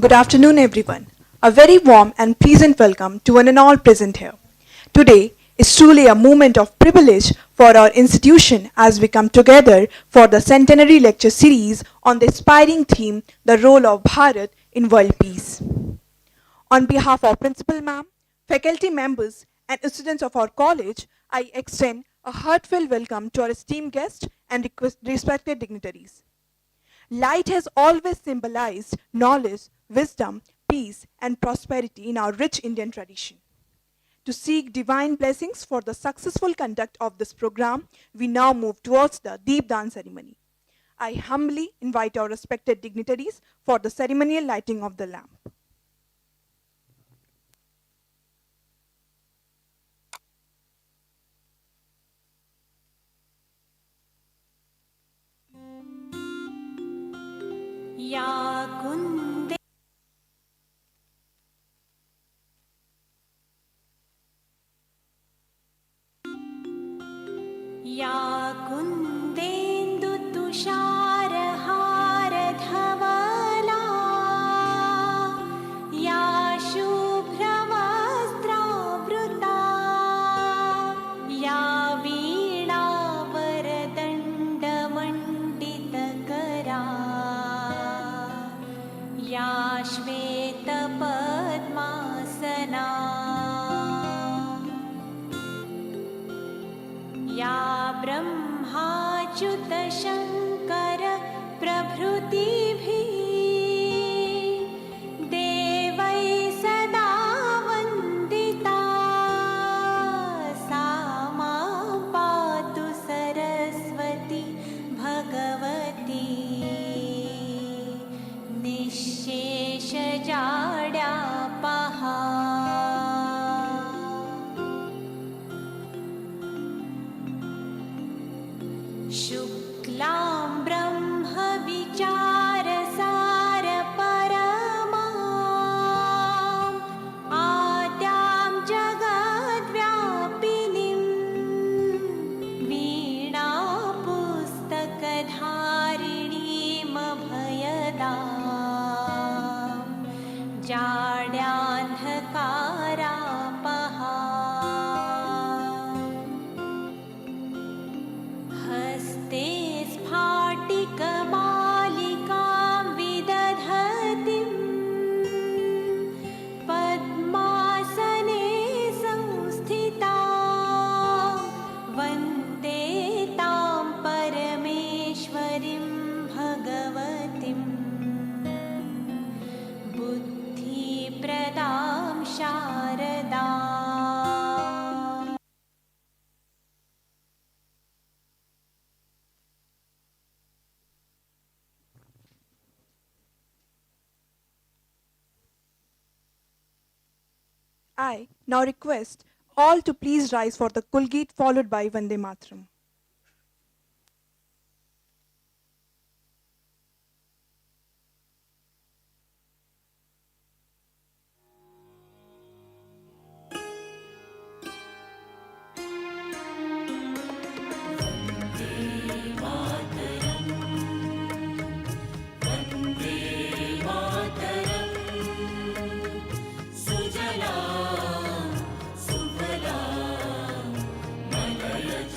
Good afternoon, everyone. A very warm and pleasant welcome to one and all present here. Today is truly a moment of privilege for our institution as we come together for the Centenary Lecture Series on the inspiring theme, The Role of Bharat in World Peace. On behalf of Principal Ma'am, faculty members, and students of our college, I extend a heartfelt welcome to our esteemed guests and respected dignitaries. Light has always symbolized knowledge, wisdom, peace, and prosperity in our rich Indian tradition. To seek divine blessings for the successful conduct of this program, we now move towards the Deepdan ceremony. I humbly invite our respected dignitaries for the ceremonial lighting of the lamp. या कुन्दे या कुन्देन्दु तुषारहारधवला या शुभ्रवस्त्रावृता या वीणावरदण्डमण्डितकरा या श्वेतपद्मासना या ब्रह्माच्युतशङ्कर प्रभृतिभिः देवैः सदा वन्दिता सा मां पातु सरस्वती भगवती निःशेषजाड्यापहा शुक्लां ब्रह्मविचारसारपरमाम् आद्यां जगद्व्यापिनीं वीणापुस्तकधारिणीमभयदां जाड्यान्धकारापहा हस्ते स्फाटिकमालिकां विदधतीं पद्मासने संस्थितां वन्दे तां परमेश्वरीं भगवतीं बुद्धिप्रदां शारदाम् I now request all to please rise for the Kulgeet followed by Vande Mataram. सुजलां सुफलां मलयज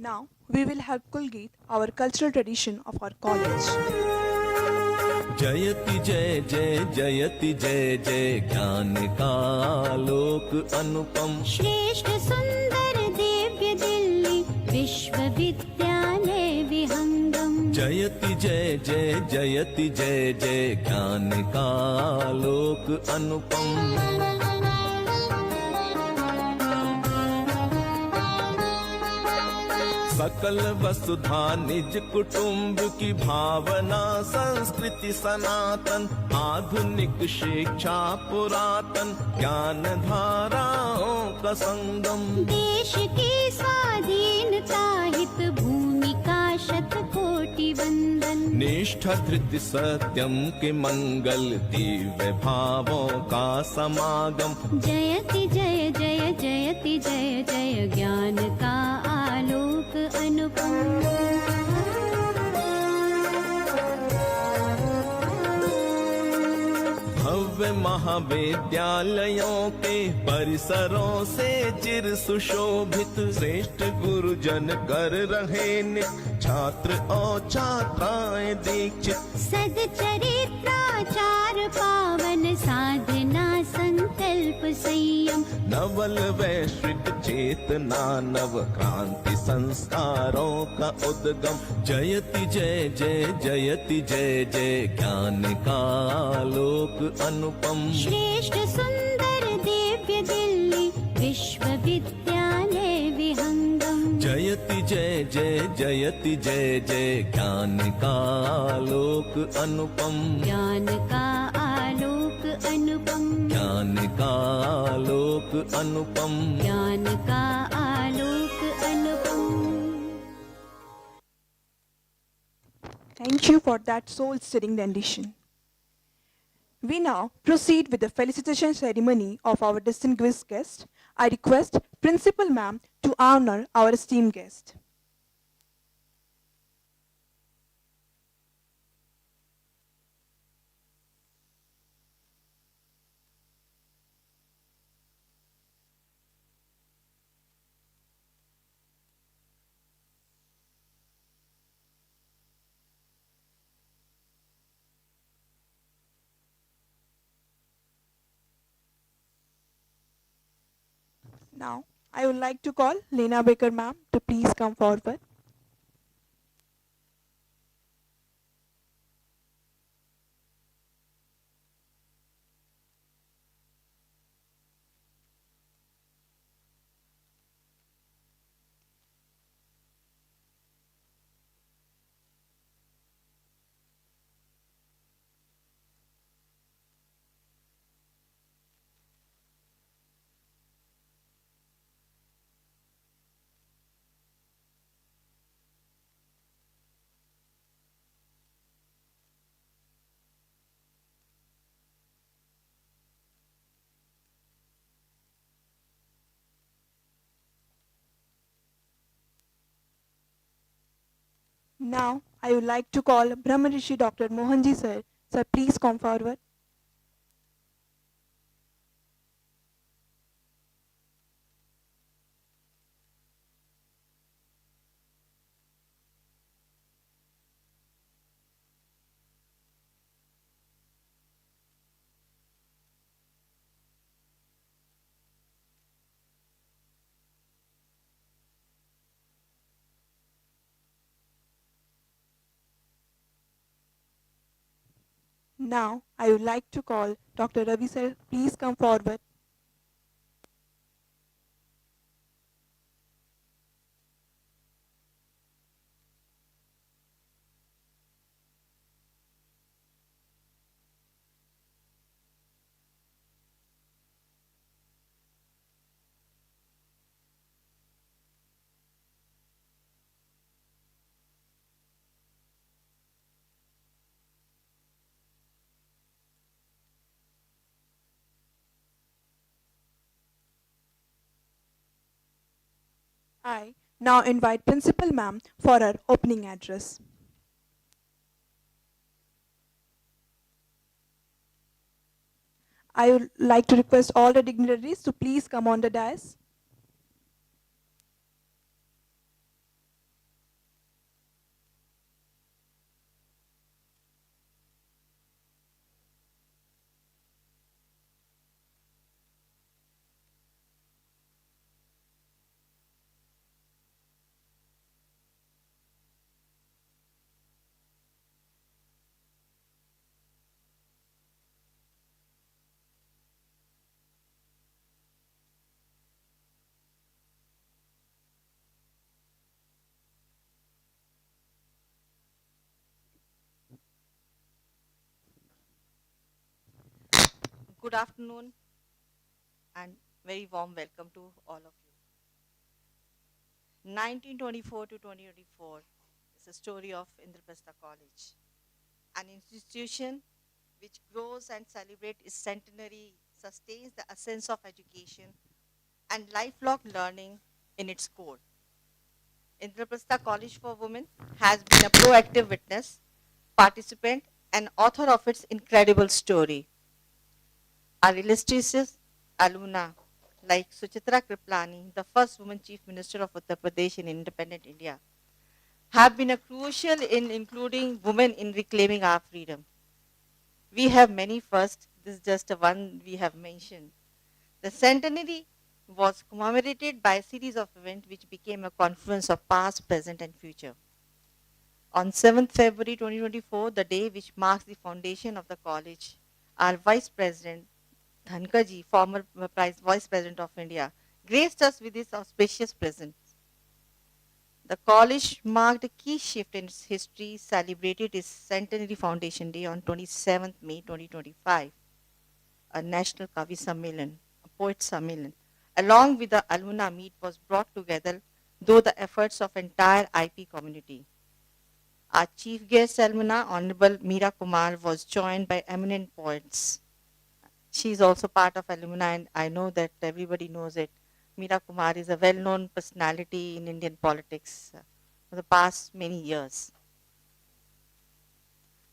Now we will have Kulgeet, our cultural tradition of our college. जयति जय जय जयति जय जय ज्ञान का लोक अनुपम श्रेष्ठ सुंदर दिव्य दिल्ली विश्वविद्यालय विहंगम जयति जय जय जयति जय जय ज्ञान का लोक अनुपम सकल वसुधा निज कुटुंब की भावना संस्कृति सनातन आधुनिक शिक्षा पुरातन ज्ञान धाराओं का संगम देश की स्वाधीनता हित भूमिका शतकोटि वंदन निष्ठा धृति सत्यम के मंगल दिव्य भावों का समागम जयति जय जय जयति जय जय ज्ञान का आलोक अनुपम भव्य महाविद्यालयों के परिसरों से चिर सुशोभित श्रेष्ठ गुरुजन कर रहे नित छात्र और छात्राएं दीक्षित सदचरित्राचार पावन साधना संकल्प संयम नवल वैश्विक चेतना नव क्रांति संस्कारों का उद्गम जयति जय जय जयति जय जय ज्ञान का लोक अनुपम श्रेष्ठ सुंदर दिव्य दिल्ली विश्वविद्यालय विहंगम जयति जय जय जयति जय जय ज्ञान का लोक अनुपम ज्ञान का आलोक अनुपम ज्ञान का लोक अनुपम ज्ञान का आलोक अनुपम Thank you for that soul-stirring rendition. We now proceed with the felicitation ceremony of our distinguished guest. I request Principal Ma'am to honor our esteemed guest. Now, I would like to call Lena Baker Ma'am to please come forward. Now, I would like to call Brahma Rishi Dr. Mohanji sir. Sir, please come forward. Now, I would like to call Dr. Ravi sir. Please come forward. I now invite Principal Ma'am for her opening address. I would like to request all the dignitaries to please come on the dais. Good afternoon and very warm welcome to all of you. 1924 to 2024 is the story of Indraprastha College, an institution which grows and celebrates its centenary, sustains the essence of education and lifelong learning in its core. Indraprastha College for Women has been a proactive witness, participant, and author of its incredible story. Our illustrious alumna, like Suchitra Kriplani, the first woman chief minister of Uttar Pradesh in independent India, have been a crucial in including women in reclaiming our freedom. We have many firsts. This is just a one we have mentioned. The centenary was commemorated by a series of events which became a confluence of past, present, and future. On 7th February 2024, the day which marks the foundation of the college, our Vice President Dhankaji, former Vice President of India, graced us with his auspicious presence. The college marked a key shift in its history, celebrated its Centenary Foundation Day on 27th May 2025, a National Kavi Sammelan, a Poet Sammelan. Along with the alumna meet was brought together, though the efforts of entire IP community. Our chief guest alumna, Honorable Meera Kumar, was joined by eminent poets. She is also part of alumni, and I know that everybody knows it. Meera Kumar is a well-known personality in Indian politics for the past many years.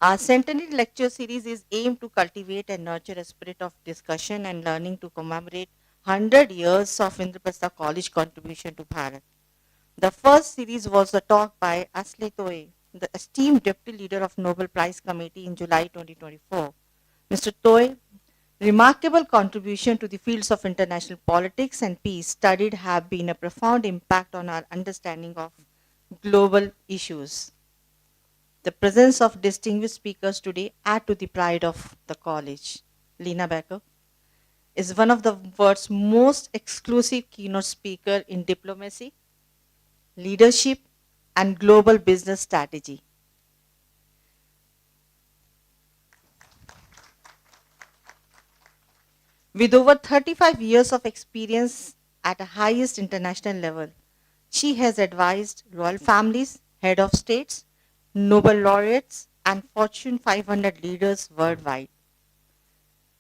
Our centenary lecture series is aimed to cultivate and nurture a spirit of discussion and learning to commemorate 100 years of Indraprastha College contribution to Bharat. The first series was a talk by Asle Toye, the esteemed deputy leader of Nobel Prize Committee in July 2024. Mr. Toye remarkable contribution to the fields of international politics and peace studied have been a profound impact on our understanding of global issues. The presence of distinguished speakers today add to the pride of the college. Lena Becker is one of the world's most exclusive keynote speaker in diplomacy, leadership, and global business strategy. With over 35 years of experience at a highest international level, she has advised royal families, head of states, Nobel laureates, and Fortune 500 leaders worldwide.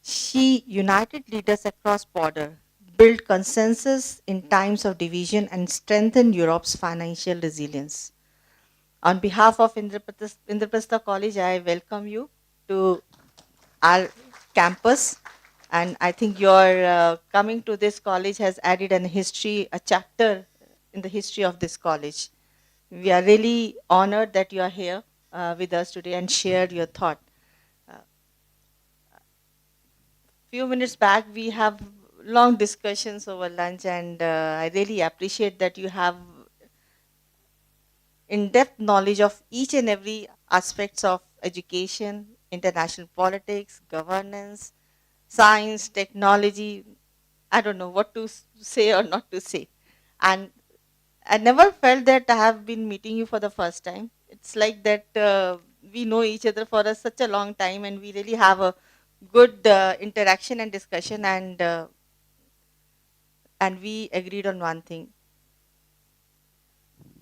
She united leaders across border, built consensus in times of division, and strengthened Europe's financial resilience. On behalf of Indraprastha College, I welcome you to our campus. And I think your coming to this college has added an history, a chapter in the history of this college. We are really honored that you are here with us today and shared your thought. Few minutes back, we have long discussions over lunch, and I really appreciate that you have in-depth knowledge of each and every aspects of education, international politics, governance, science, technology. I don't know what to say or not to say. And I never felt that I have been meeting you for the first time. It's like that we know each other for such a long time, and we really have a good interaction and discussion, and we agreed on one thing,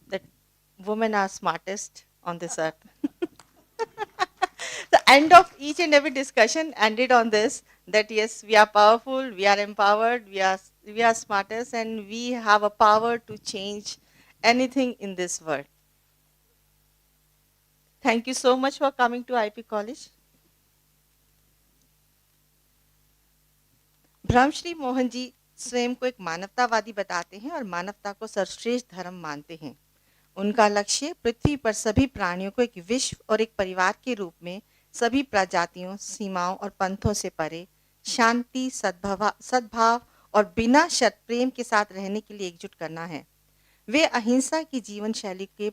that women are smartest on this earth. The end of each and every discussion ended on this, that yes, we are powerful, we are empowered, we are smartest, and we have a power to change anything in this world. Thank you so much for coming to IP College. ब्रह्मश्री Mohan ji स्वयं को एक मानवतावादी बताते हैं और मानवता को सर्वश्रेष्ठ धर्म मानते हैं. उनका लक्ष्य पृथ्वी पर सभी प्राणियों को एक विश्व और एक परिवार के रूप में सभी प्रजातियों, सीमाओं और पंथों से परे शांति, सद्भाव और बिना शर्त प्रेम के साथ रहने के लिए एकजुट करना है. वे अहिंसा की जीवन शैली के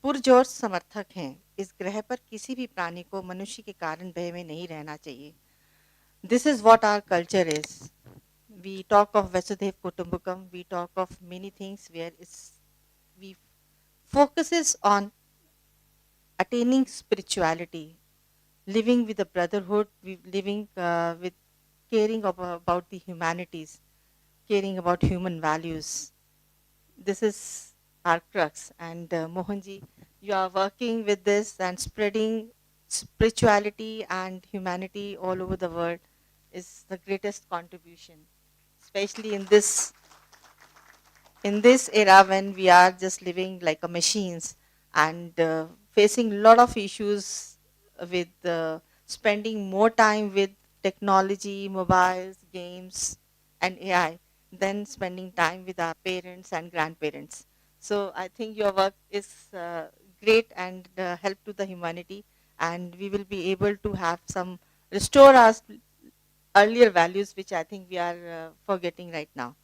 पुरजोर समर्थक हैं. इस ग्रह पर किसी भी प्राणी को मनुष्य के कारण भय में नहीं रहना चाहिए. This is what our culture is. We talk of Vasudev Kutumbakam, we talk of many things where we focuses on attaining spirituality, living with a brotherhood, living with caring about the humanities, caring about human values. This is our crux. And Mohanji, you are working with this and spreading spirituality and humanity all over the world is the greatest contribution, especially in this era when we are just living like a machines and facing a lot of issues with spending more time with technology, mobiles, games, and AI than spending time with our parents and grandparents. So I think your work is great and help to the humanity, and we will be able to have some restore our earlier values, which I think we are forgetting right now.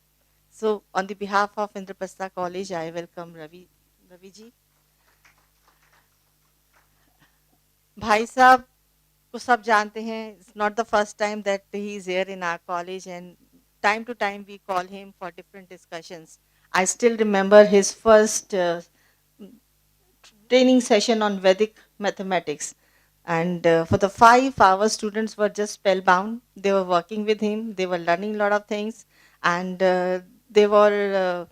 So, on the behalf of Indraprastha College, I welcome Ravi ji. भाई साहब को सब जानते हैं. It's not the first time that he is here in our college, and time to time we call him for different discussions. I still remember his first training session on Vedic mathematics. And for the 5 hours, students were just spellbound. They were working with him. They were learning a lot of things, and they were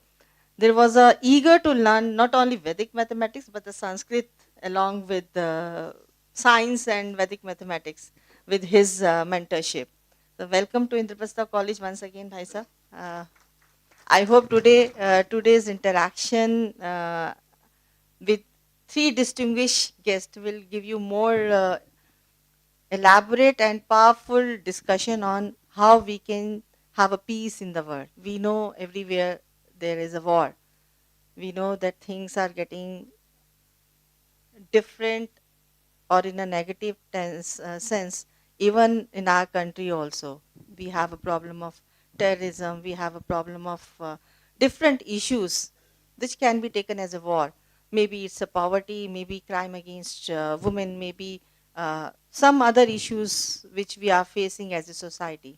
there was a eager to learn not only Vedic mathematics but the Sanskrit along with science and Vedic mathematics with his mentorship. So welcome to Indraprastha College once again, Bhai Sahab. I hope today's interaction with three distinguished guests will give you more elaborate and powerful discussion on how we can have a peace in the world. We know everywhere there is a war. We know that things are getting different or in a negative sense, even in our country also. We have a problem of terrorism, we have a problem of different issues which can be taken as a war. Maybe it's a poverty, maybe crime against women, maybe some other issues which we are facing as a society.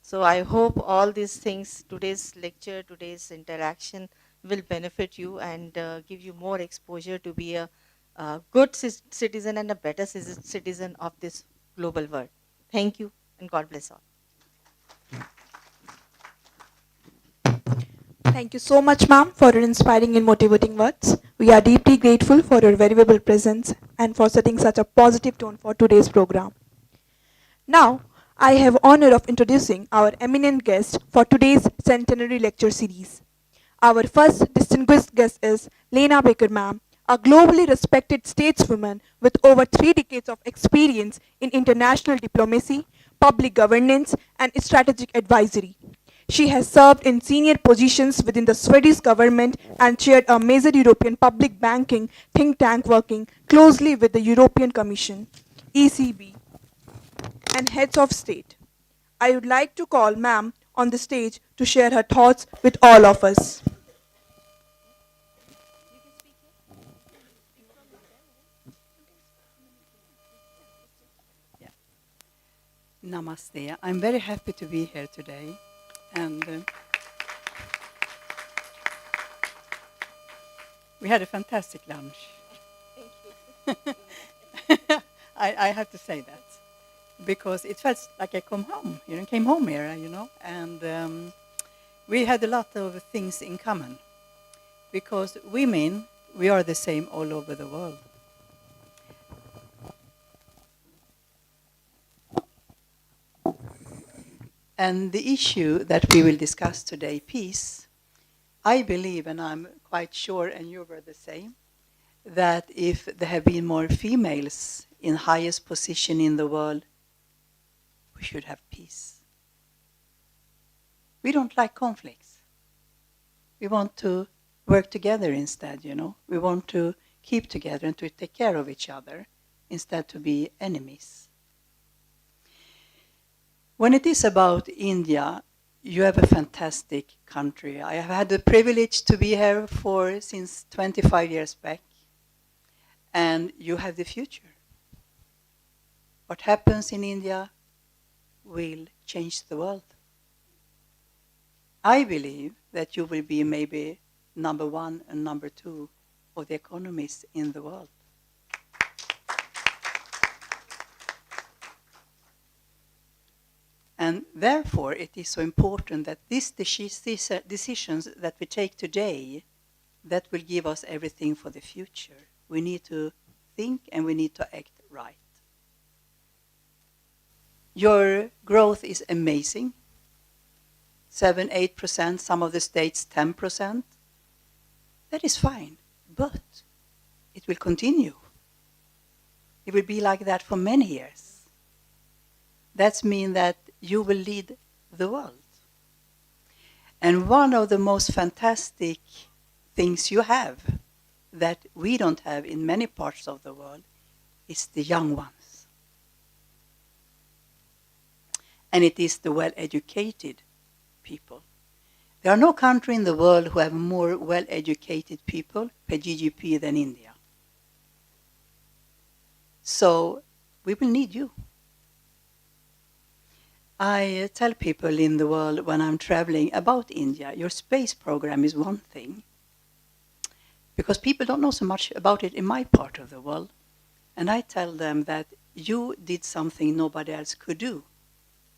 So I hope all these things, today's lecture, today's interaction will benefit you and give you more exposure to be a good citizen and a better citizen of this global world. Thank you and God bless all. Thank you so much, ma'am, for your inspiring and motivating words. We are deeply grateful for your valuable presence and for setting such a positive tone for today's program. Now, I have honor of introducing our eminent guest for today's Centenary Lecture Series. Our first distinguished guest is Lena Baker, ma'am, a globally respected stateswoman with over 3 decades of experience in international diplomacy, public governance, and strategic advisory. She has served in senior positions within the Swedish government and chaired a major European public banking think tank working closely with the European Commission, ECB, and heads of state. I would like to call ma'am on the stage to share her thoughts with all of us. Namaste. I'm very happy to be here today. And we had a fantastic lunch. I have to say that. Because it felt like I came home here, and we had a lot of things in common. Because women, we are the same all over the world. And the issue that we will discuss today, peace, I believe, and I'm quite sure, and you were the same, that if there have been more females in highest position in the world, we should have peace. We don't like conflicts. We want to work together instead, We want to keep together and to take care of each other instead to be enemies. When it is about India, you have a fantastic country. I have had the privilege to be here since 25 years back, and you have the future. What happens in India will change the world. I believe that you will be maybe number 1 and number 2 of the economies in the world. And therefore, it is so important that these decisions that we take today, that will give us everything for the future. We need to think and we need to act right. Your growth is amazing. 7, 8%, some of the states 10%. That is fine, but it will continue. It will be like that for many years. That means that you will lead the world. And one of the most fantastic things you have that we don't have in many parts of the world is the young ones. And it is the well-educated people. There are no country in the world who have more well-educated people per GDP than India. So we will need you. I tell people in the world when I'm traveling about India, your space program is one thing. Because people don't know so much about it in my part of the world. And I tell them that you did something nobody else could do.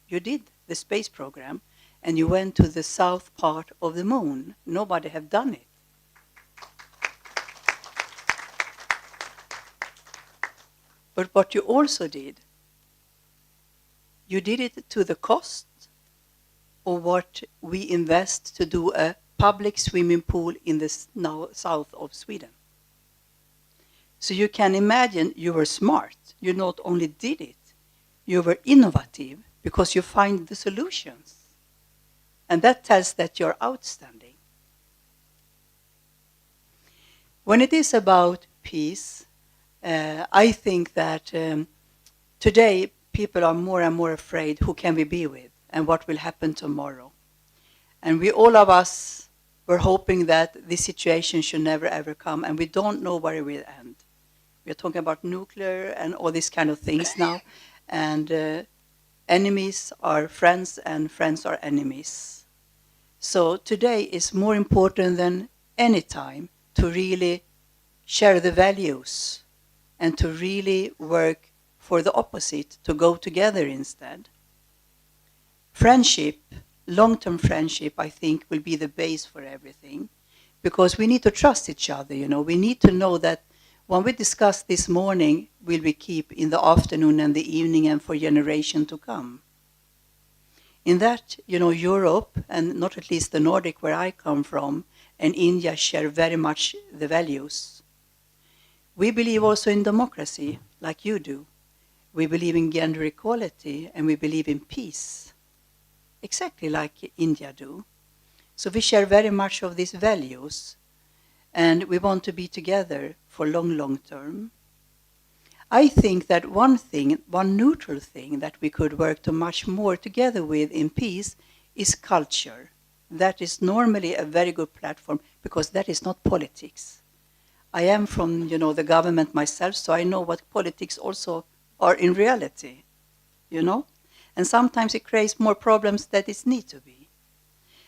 You did the space program, and you went to the south part of the moon. Nobody have done it. But what you also did, you did it to the cost of what we invest to do a public swimming pool in the south of Sweden. So you can imagine you were smart. You not only did it, you were innovative because you find the solutions. And that tells that you're outstanding. When it is about peace, I think that today people are more and more afraid who can we be with and what will happen tomorrow. And we, all of us, were hoping that this situation should never ever come, and we don't know where it will end. We are talking about nuclear and all these kind of things now, and enemies are friends and friends are enemies. So today is more important than any time to really share the values and to really work for the opposite, to go together instead. Friendship, long-term friendship, I think, will be the base for everything, because we need to trust each other, you know. We need to know that when we discuss this morning, will we keep in the afternoon and the evening and for generation to come. In that, you know, Europe, and not at least the Nordic where I come from, and India share very much the values. We believe also in democracy, like you do. We believe in gender equality, and we believe in peace, exactly like India do. So we share very much of these values, and we want to be together for long, long term. I think that one neutral thing that we could work to much more together with in peace is culture. That is normally a very good platform, because that is not politics. I am from, you know, the government myself, so I know what politics also are in reality, you know? And sometimes it creates more problems than it needs to be.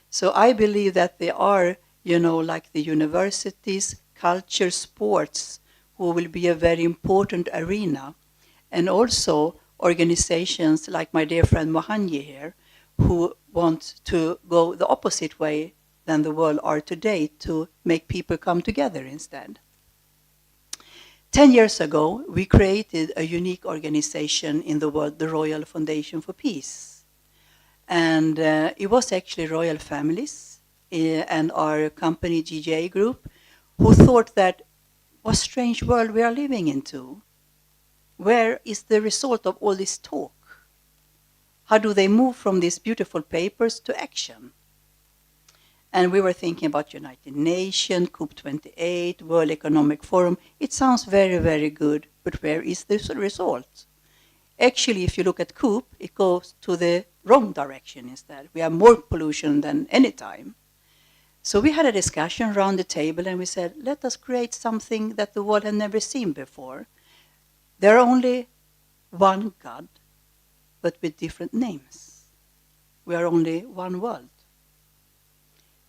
So I believe that there are, you know, like the universities, culture, sports, who will be a very important arena. And also organizations like my dear friend Mohanji here, who want to go the opposite way than the world are today, to make people come together instead. 10 years ago, we created a unique organization in the world, the Royal Foundation for Peace. And it was actually royal families and our company GJA Group who thought that what strange world we are living into. Where is the result of all this talk? How do they move from these beautiful papers to action? And we were thinking about United Nations, COP28, World Economic Forum. It sounds very, very good, but where is the result? Actually, if you look at COP, it goes to the wrong direction instead. We have more pollution than any time. So we had a discussion around the table, and we said, let us create something that the world had never seen before. There are only one God, but with different names. We are only one world.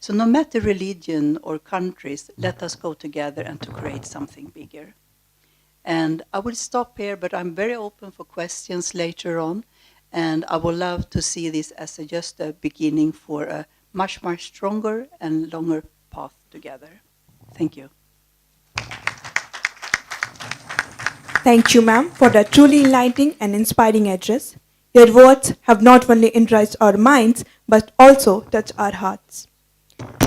So no matter religion or countries, let us go together and to create something bigger. And I will stop here, but I'm very open for questions later on. And I would love to see this as just a beginning for a much, much stronger and longer path together. Thank you. Thank you, ma'am, for that truly enlightening and inspiring address. Your words have not only enriched our minds, but also touched our hearts.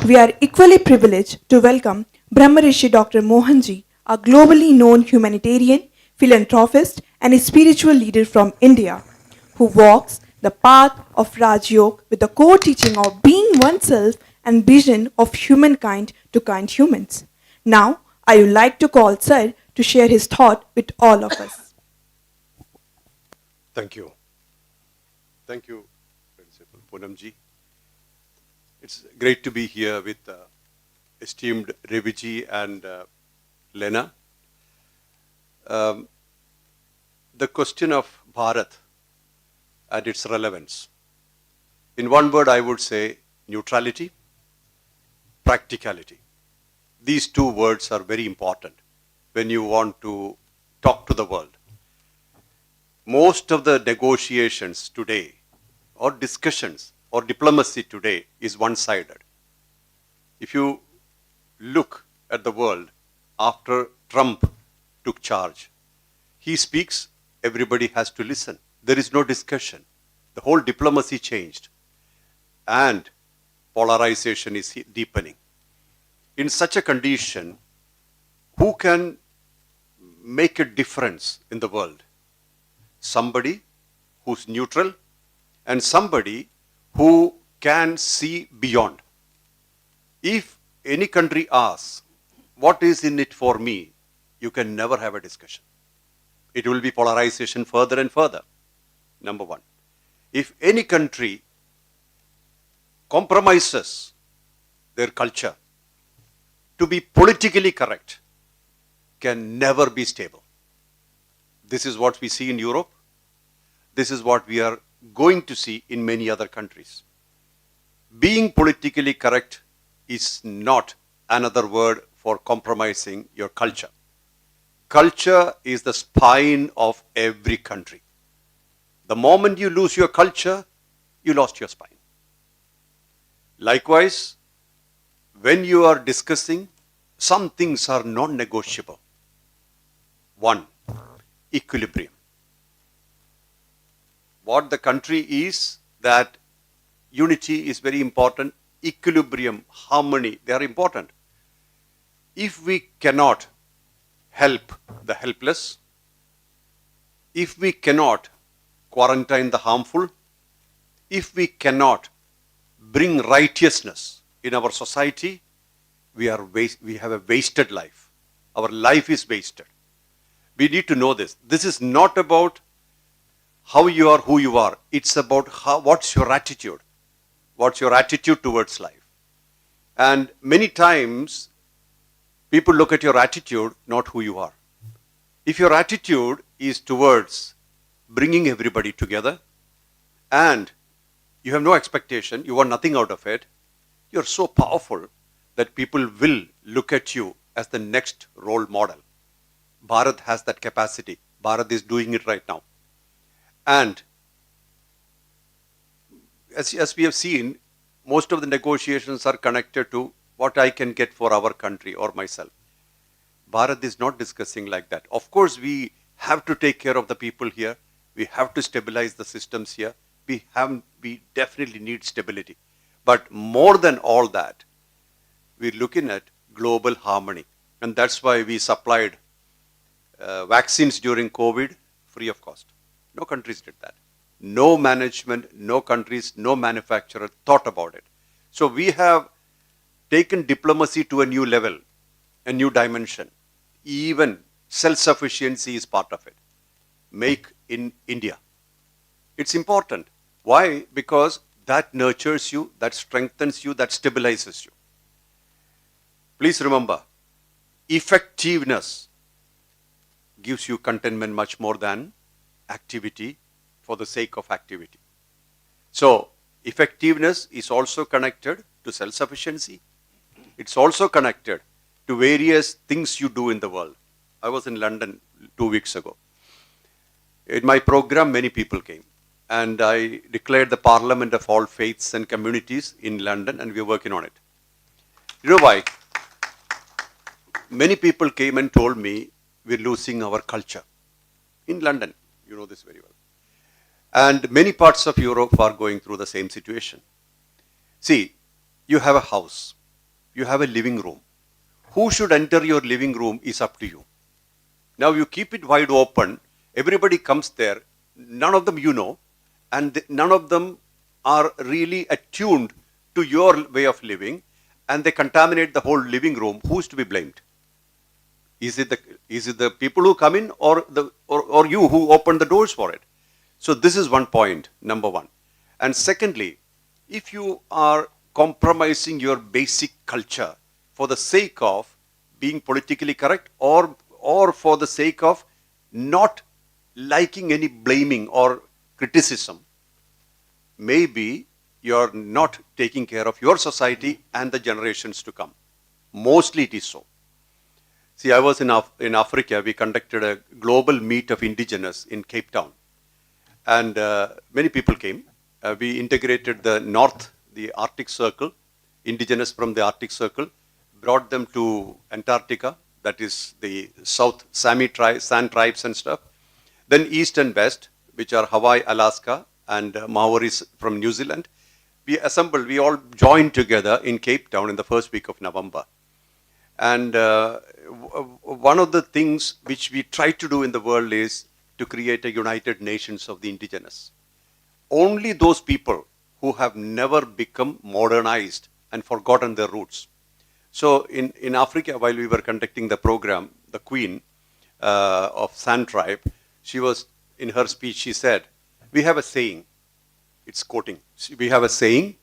We are equally privileged to welcome Brahmarishi Dr. Mohanji, a globally known humanitarian, philanthropist, and a spiritual leader from India, who walks the path of Raj Yoga with the core teaching of being oneself and vision of humankind to kind humans. Now, I would like to call Sir to share his thought with all of us. Thank you. Thank you, Principal Poonamji. It's great to be here with esteemed Reviji and Lena. The question of Bharat and its relevance. In one word, I would say neutrality, practicality. These two words are very important when you want to talk to the world. Most of the negotiations today, or discussions, or diplomacy today is one-sided. If you look at the world after Trump took charge, he speaks, everybody has to listen. There is no discussion. The whole diplomacy changed, and polarization is deepening. In such a condition, who can make a difference in the world? Somebody who's neutral and somebody who can see beyond. If any country asks, what is in it for me? You can never have a discussion. It will be polarization further and further, number one. If any country compromises their culture to be politically correct, can never be stable. This is what we see in Europe. This is what we are going to see in many other countries. Being politically correct is not another word for compromising your culture. Culture is the spine of every country. The moment you lose your culture, you lost your spine. Likewise, when you are discussing, some things are non-negotiable. One, equilibrium. What the country is, that unity is very important. Equilibrium, harmony, they are important. If we cannot help the helpless, if we cannot quarantine the harmful, if we cannot bring righteousness in our society, we have a wasted life. Our life is wasted. We need to know this. This is not about how you are, who you are. It's about what's your attitude. What's your attitude towards life? And many times, people look at your attitude, not who you are. If your attitude is towards bringing everybody together, and you have no expectation, you want nothing out of it, you're so powerful that people will look at you as the next role model. Bharat has that capacity. Bharat is doing it right now. And as we have seen, most of the negotiations are connected to what I can get for our country or myself. Bharat is not discussing like that. Of course, we have to take care of the people here. We have to stabilize the systems here. We definitely need stability. But more than all that, we're looking at global harmony. And that's why we supplied vaccines during COVID free of cost. No countries did that. No management, no countries, no manufacturer thought about it. So we have taken diplomacy to a new level, a new dimension. Even self-sufficiency is part of it. Make in India. It's important. Why? Because that nurtures you, that strengthens you, that stabilizes you. Please remember, effectiveness gives you contentment much more than activity for the sake of activity. So, effectiveness is also connected to self-sufficiency. It's also connected to various things you do in the world. I was in London 2 weeks ago. In my program, many people came. and I declared the Parliament of all faiths and communities in London, and we're working on it. You know why? Many people came and told me we're losing our culture. In London, you know this very well. And many parts of Europe are going through the same situation. See, you have a house, you have a living room. Who should enter your living room is up to you. Now you keep it wide open, everybody comes there, none of them you know, and none of them are really attuned to your way of living, and they contaminate the whole living room. Who's to be blamed? Is it the people who come in, or you who open the doors for it? So this is one point, number one. And secondly, if you are compromising your basic culture for the sake of being politically correct, or for the sake of not liking any blaming or criticism, maybe you're not taking care of your society and the generations to come. Mostly it is so. See, I was in Africa. We conducted a global meet of indigenous in Cape Town. And many people came. We integrated the Arctic Circle, indigenous from the Arctic Circle, brought them to Antarctica, that is the South Sami Sand tribes and stuff. Then East and West, which are Hawaii, Alaska, and Maoris from New Zealand. We all joined together in Cape Town in the first week of November. And one of the things which we try to do in the world is to create a United Nations of the indigenous. Only those people who have never become modernized and forgotten their roots. So in Africa, while we were conducting the program, the queen of Sand tribe, in her speech, she said, we have a saying, it's quoting, we have a saying,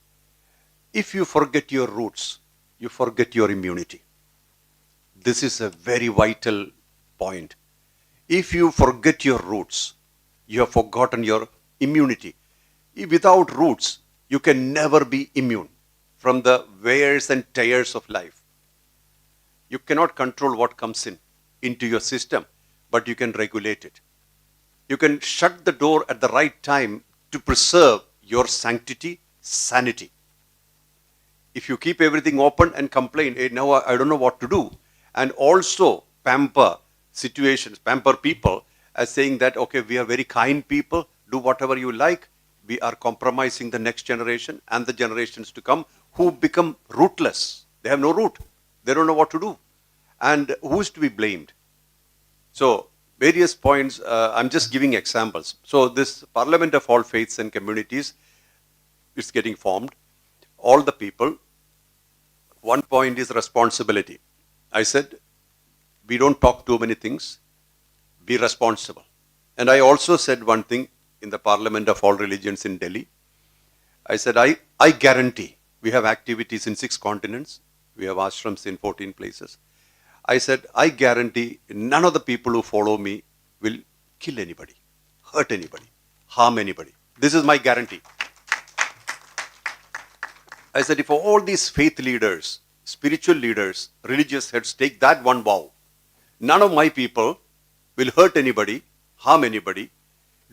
if you forget your roots, you forget your immunity. This is a very vital point. If you forget your roots, you have forgotten your immunity. Without roots, you can never be immune from the wears and tears of life. You cannot control what comes into your system, but you can regulate it. You can shut the door at the right time to preserve your sanctity, sanity. If you keep everything open and complain, hey, now I don't know what to do, and also pamper people as saying that, okay, we are very kind people, do whatever you like, we are compromising the next generation and the generations to come who become rootless. They have no root. They don't know what to do. And who's to be blamed? So, various points, I'm just giving examples. So, this Parliament of all faiths and communities is getting formed. All the people. One point is responsibility. I said, we don't talk too many things. Be responsible. And I also said one thing in the Parliament of all religions in Delhi. I said, I guarantee we have activities in 6 continents. We have ashrams in 14 places. I said, I guarantee none of the people who follow me will kill anybody, hurt anybody, harm anybody. This is my guarantee. I said, if all these faith leaders, spiritual leaders, religious heads take that one vow, none of my people will hurt anybody, harm anybody,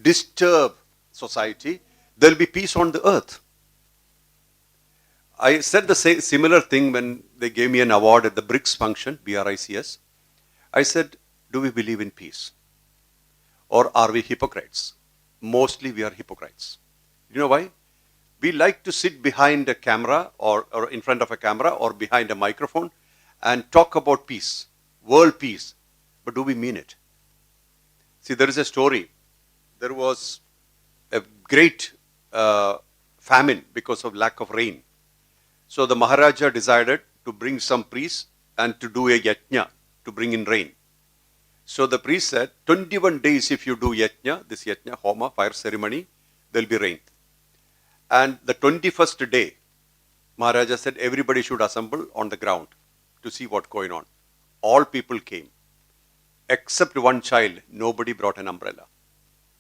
disturb society, there will be peace on the earth. I said the similar thing when they gave me an award at the BRICS function, BRICS. I said, do we believe in peace? Or are we hypocrites? Mostly we are hypocrites. You know why? We like to sit behind a camera or in front of a camera or behind a microphone and talk about peace, world peace. But do we mean it? See, there is a story. There was a great famine because of lack of rain. So the Maharaja decided to bring some priests and to do a yajna to bring in rain. So the priest said, 21 days if you do yajna, this yajna, homa, fire ceremony, there will be rain. And the 21st day, Maharaja said everybody should assemble on the ground to see what's going on. All people came. Except one child, nobody brought an umbrella.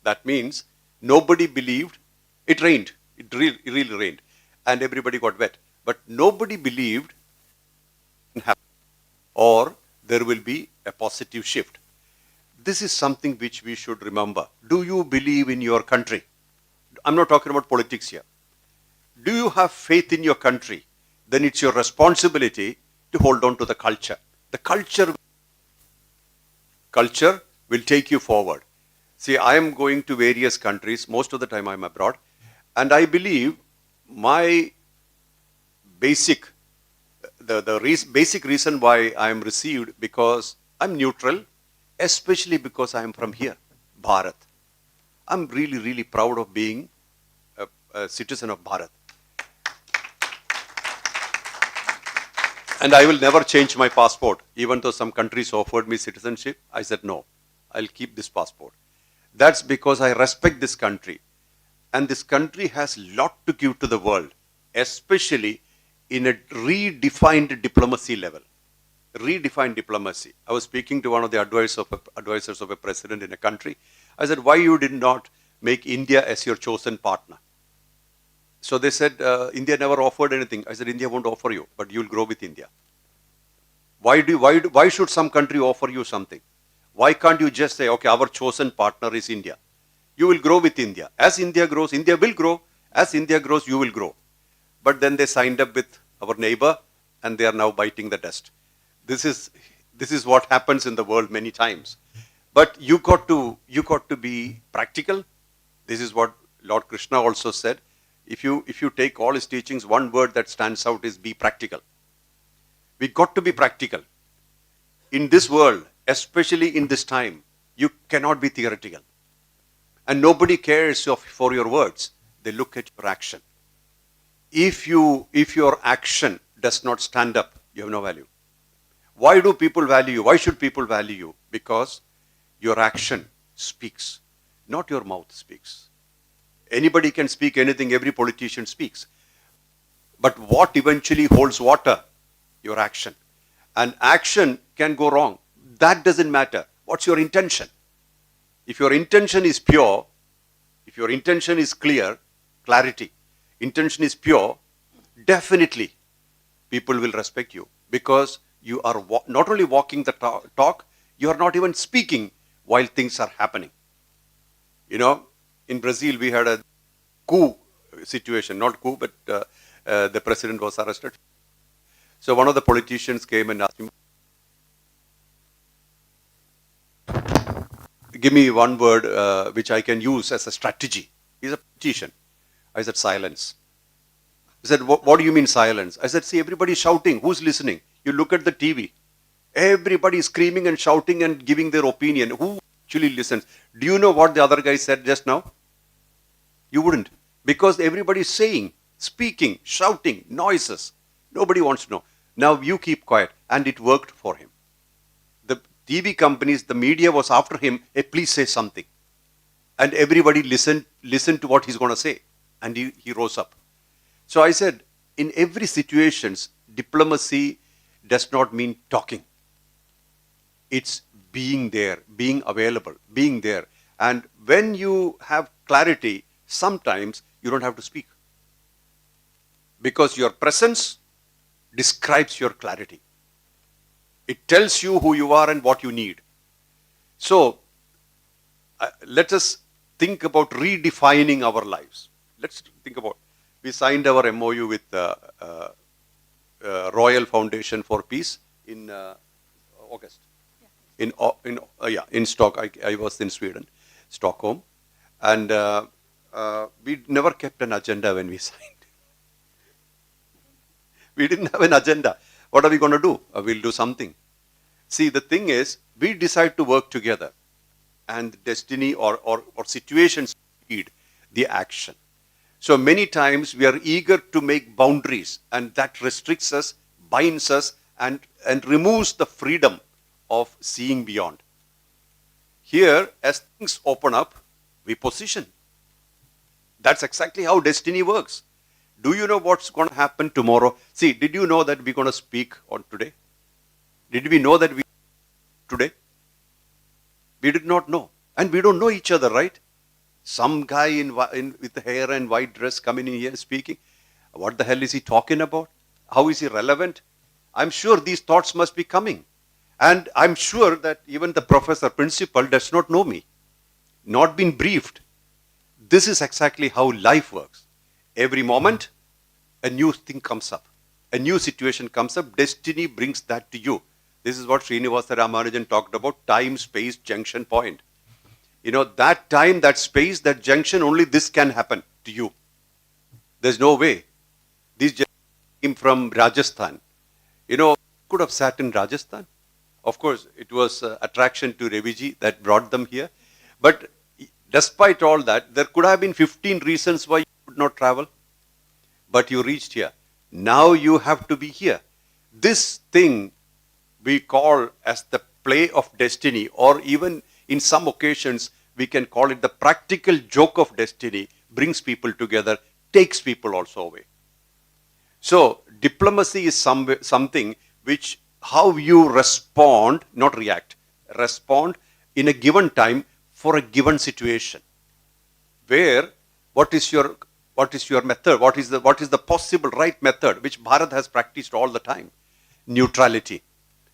That means nobody believed it rained. It really rained. And everybody got wet. But nobody believed it happened, or there will be a positive shift. This is something which we should remember. Do you believe in your country? I'm not talking about politics here. Do you have faith in your country? Then it's your responsibility to hold on to the culture. The culture will take you forward. See, I am going to various countries. Most of the time I'm abroad. And I believe my basic reason why I am received, because I'm neutral, especially because I am from here, Bharat. I'm really, really proud of being a citizen of Bharat. And I will never change my passport. Even though some countries offered me citizenship, I said no, I'll keep this passport. That's because I respect this country. And this country has a lot to give to the world, especially in a redefined diplomacy level. Redefined diplomacy. I was speaking to one of the advisors of a president in a country. I said, why you did not make India as your chosen partner? So they said, India never offered anything. I said, India won't offer you, but you'll grow with India. Why should some country offer you something? Why can't you just say, okay, our chosen partner is India? You will grow with India. As India grows, India will grow. As India grows, you will grow. But then they signed up with our neighbor, and they are now biting the dust. This is what happens in the world many times. But you got to be practical. This is what Lord Krishna also said. If you take all his teachings, one word that stands out is be practical. We got to be practical. In this world, especially in this time, you cannot be theoretical. And nobody cares for your words. They look at your action. If your action does not stand up, you have no value. Why do people value you? Why should people value you? Because your action speaks, not your mouth speaks. Anybody can speak anything, every politician speaks. But what eventually holds water? Your action. And action can go wrong. That doesn't matter. What's your intention? If your intention is pure, if your intention is clear, clarity, intention is pure, definitely people will respect you, because you are not only walking the talk, you are not even speaking while things are happening. You know, in Brazil we had a coup situation, not coup, but the president was arrested. So one of the politicians came and asked him, give me one word which I can use as a strategy. He's a politician. I said, silence. He said, what do you mean silence? I said, see, everybody's shouting. Who's listening? You look at the TV. Everybody is screaming and shouting and giving their opinion. Who actually listens? Do you know what the other guy said just now? You wouldn't. Because everybody is saying, speaking, shouting, noises. Nobody wants to know. Now you keep quiet. And it worked for him. The TV companies, the media was after him, hey, please say something. And everybody listened to what he's going to say. And he rose up. So I said, in every situation, diplomacy does not mean talking. It's being there, being available, being there. And when you have clarity, sometimes you don't have to speak. Because your presence describes your clarity. It tells you who you are and what you need. So, let us think about redefining our lives. Let's think about, we signed our MOU with Royal Foundation for Peace in August. In Stockholm. I was in Sweden, Stockholm. And we never kept an agenda when we signed. We didn't have an agenda. What are we going to do? We'll do something. See, the thing is, we decide to work together. And destiny or situations need the action. So many times we are eager to make boundaries, and that restricts us, binds us, and removes the freedom of seeing beyond. Here, as things open up, we position. That's exactly how destiny works. Do you know what's going to happen tomorrow? See, did you know that we're going to speak on today? Did we know that today? We did not know. And we don't know each other, right? Some guy with the hair and white dress coming in here speaking. What the hell is he talking about? How is he relevant? I'm sure these thoughts must be coming. And I'm sure that even the professor, principal does not know me. Not been briefed. This is exactly how life works. Every moment, a new thing comes up. A new situation comes up. Destiny brings that to you. This is what Srinivasa Ramanujan talked about, time, space, junction point. You know, that time, that space, that junction, only this can happen to you. There's no way. These gentlemen came from Rajasthan. You know, could have sat in Rajasthan. Of course, it was attraction to Reviji that brought them here. But despite all that, there could have been 15 reasons why you could not travel. But you reached here. Now you have to be here. This thing we call as the play of destiny, or even in some occasions we can call it the practical joke of destiny, brings people together, takes people also away. So diplomacy is something which, how you respond, not react, respond in a given time for a given situation. Where, what is your method? What is the possible right method, which Bharat has practiced all the time? Neutrality.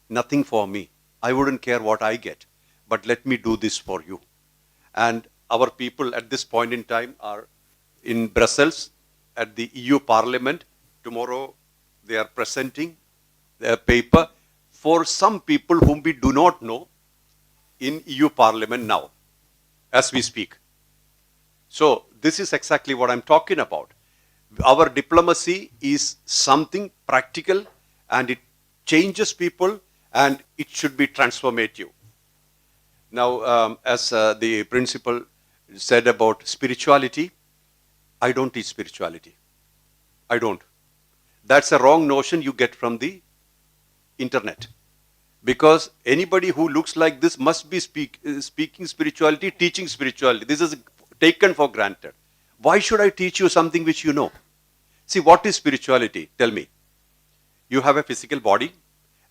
Nothing for me. I wouldn't care what I get, but let me do this for you. And our people at this point in time are in Brussels at the EU Parliament. Tomorrow they are presenting their paper for some people whom we do not know in EU Parliament now, as we speak. So this is exactly what I'm talking about. Our diplomacy is something practical, and it changes people, and it should be transformative. Now, as the principal said about spirituality, I don't teach spirituality. I don't. That's a wrong notion you get from the internet. Because anybody who looks like this must be speaking spirituality, teaching spirituality. This is taken for granted. Why should I teach you something which you know? See, what is spirituality? Tell me. You have a physical body,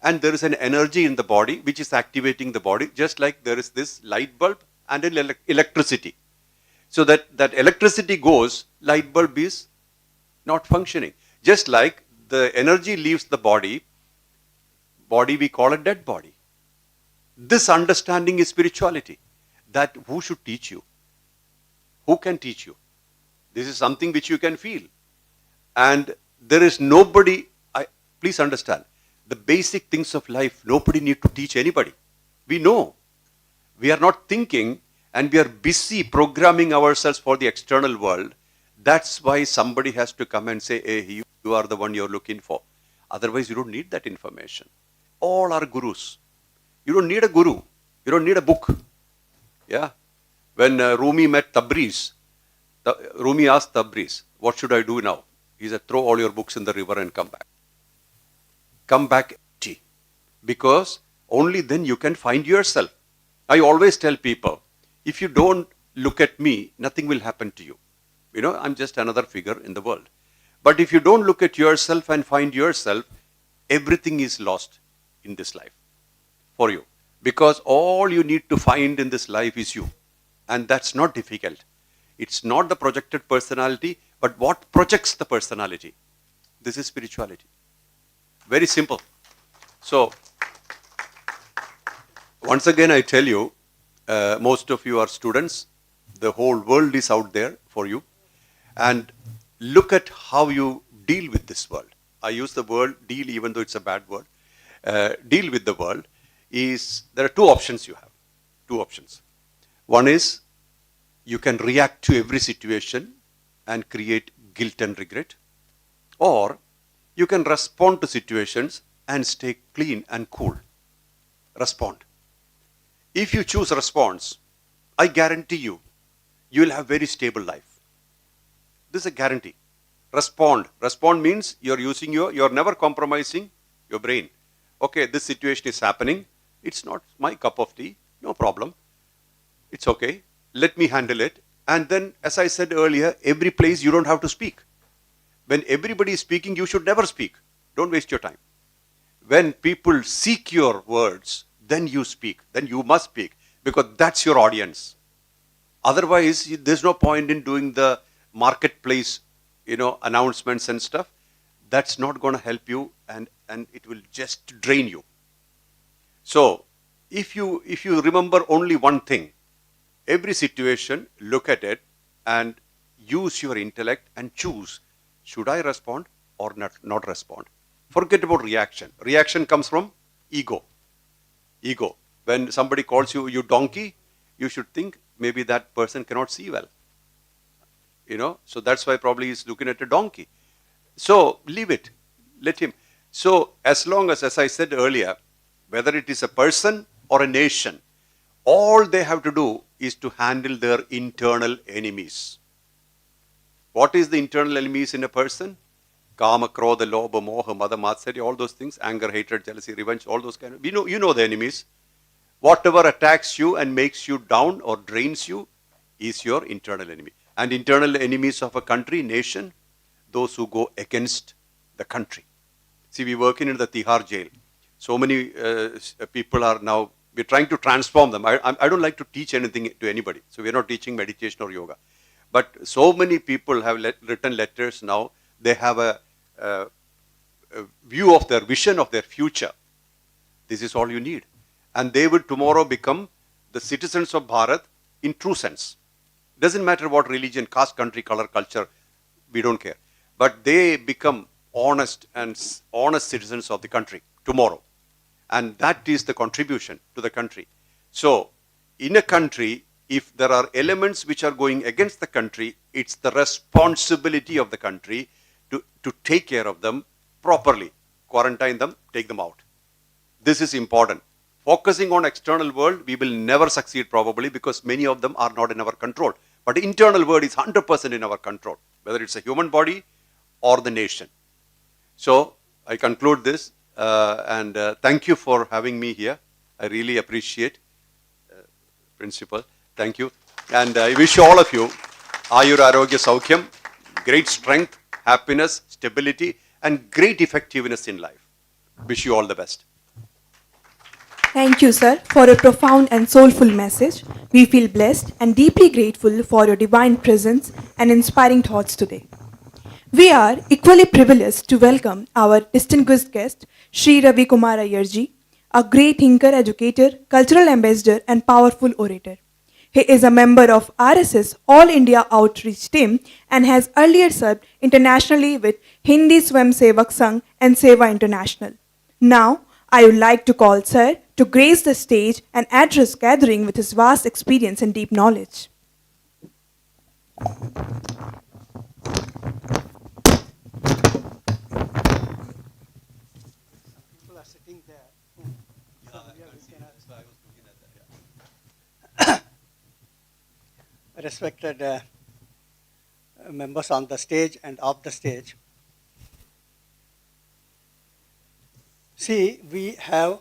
and there is an energy in the body which is activating the body, just like there is this light bulb and an electricity. So that electricity goes, light bulb is not functioning. Just like the energy leaves the body we call a dead body. This understanding is spirituality. That who should teach you? Who can teach you? This is something which you can feel. And there is nobody, please understand, the basic things of life, nobody need to teach anybody. We know. We are not thinking, and we are busy programming ourselves for the external world. That's why somebody has to come and say, hey, you are the one you're looking for. Otherwise, you don't need that information. All are gurus. You don't need a guru. You don't need a book. Yeah. When Rumi met Tabriz, Rumi asked Tabriz, what should I do now? He said, throw all your books in the river and come back. Come back empty. Because only then you can find yourself. I always tell people, if you don't look at me, nothing will happen to you. You know, I'm just another figure in the world. But if you don't look at yourself and find yourself, everything is lost in this life for you. Because all you need to find in this life is you. And that's not difficult. It's not the projected personality, but what projects the personality. This is spirituality. Very simple. So, once again I tell you, most of you are students. The whole world is out there for you. And look at how you deal with this world. I use the word deal even though it's a bad word. Deal with the world is, there are two options you have. Two options. One is, you can react to every situation and create guilt and regret. Or, you can respond to situations and stay clean and cool. Respond. If you choose response, I guarantee you, you will have very stable life. This is a guarantee. Respond. Respond means you're never compromising your brain. Okay, this situation is happening. It's not my cup of tea. No problem. It's okay. Let me handle it. And then, as I said earlier, every place you don't have to speak. When everybody is speaking, you should never speak. Don't waste your time. When people seek your words, then you speak. Then you must speak. Because that's your audience. Otherwise, there's no point in doing the marketplace, announcements and stuff. That's not going to help you, and it will just drain you. So, if you remember only one thing, every situation, look at it and use your intellect and choose, should I respond or not respond? Forget about reaction. Reaction comes from ego. Ego. When somebody calls you donkey, you should think maybe that person cannot see well. So that's why probably he's looking at a donkey. So leave it. Let him. So as long as I said earlier, whether it is a person or a nation, all they have to do is to handle their internal enemies. What is the internal enemies in a person? Kama, Krodha, Lobha, Moha, Mada, Matsarya, all those things, anger, hatred, jealousy, revenge, all those kind of, you know the enemies. Whatever attacks you and makes you down or drains you is your internal enemy. And internal enemies of a country, nation, those who go against the country. See, we work in the Tihar jail. So many people are now, we're trying to transform them. I don't like to teach anything to anybody. So we're not teaching meditation or yoga. But so many people have written letters now. They have a view of their vision of their future. This is all you need. And they will tomorrow become the citizens of Bharat in true sense. Doesn't matter what religion, caste, country, color, culture, we don't care. But they become honest citizens of the country tomorrow. And that is the contribution to the country. So, in a country, if there are elements which are going against the country, it's the responsibility of the country to take care of them properly, quarantine them, take them out. This is important. Focusing on external world, we will never succeed probably because many of them are not in our control. But the internal world is 100% in our control, whether it's a human body or the nation. So, I conclude this and thank you for having me here. I really appreciate Principal. Thank you. And I wish all of you Ayur Arogya Saukhyam, great strength, happiness, stability, and great effectiveness in life. Wish you all the best. Thank you, sir, for a profound and soulful message. We feel blessed and deeply grateful for your divine presence and inspiring thoughts today. We are equally privileged to welcome our distinguished guest, Sri Ravi Kumar Ayarji, a great thinker, educator, cultural ambassador, and powerful orator. He is a member of RSS All India Outreach Team and has earlier served internationally with Hindi Swam Sevak Sangh and Seva International. Now, I would like to call Sir to grace the stage and address gathering with his vast experience and deep knowledge. People are sitting there. Respected members on the stage and off the stage. See, we have